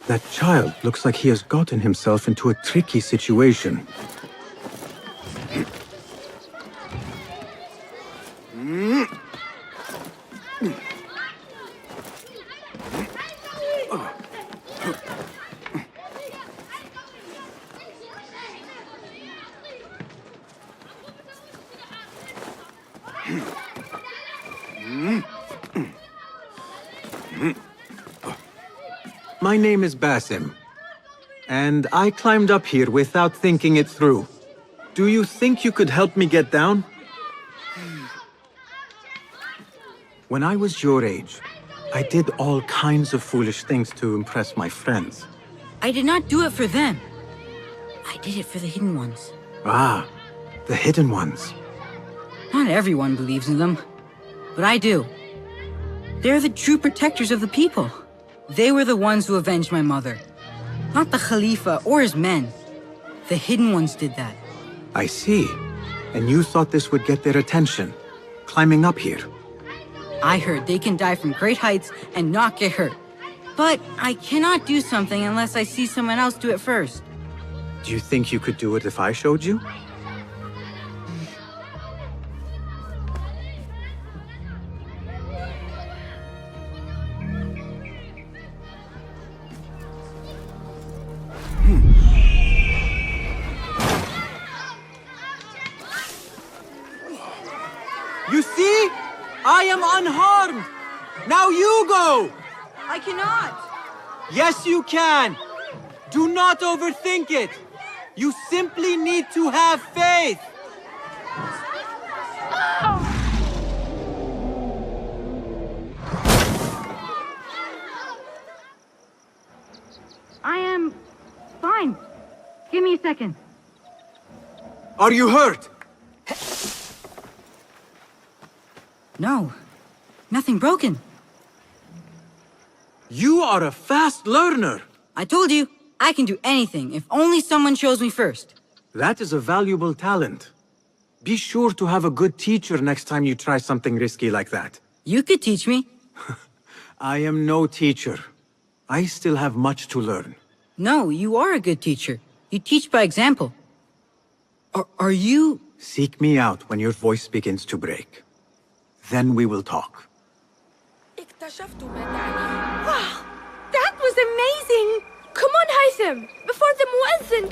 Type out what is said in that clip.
That child looks like he has gotten himself into a tricky situation. My name is Basim, and I climbed up here without thinking it through. Do you think you could help me get down? When I was your age, I did all kinds of foolish things to impress my friends. I did not do it for them. I did it for the hidden ones. Ah, the hidden ones. Not everyone believes in them, but I do. They're the true protectors of the people. They were the ones who avenged my mother. Not the Khalifa or his men. The hidden ones did that. I see. And you thought this would get their attention, climbing up here. I heard they can die from great heights and not get hurt. But I cannot do something unless I see someone else do it first. Do you think you could do it if I showed you? You see? I am unharmed! Now you go! I cannot! Yes, you can! Do not overthink it! You simply need to have faith! I am fine. Give me a second. Are you hurt? No, nothing broken. You are a fast learner! I told you, I can do anything if only someone shows me first. That is a valuable talent. Be sure to have a good teacher next time you try something risky like that. You could teach me. I am no teacher. I still have much to learn. No, you are a good teacher. You teach by example. Are you... Seek me out when your voice begins to break. Then we will talk. Wow, that was amazing! Come on, Haytham, before the muezzin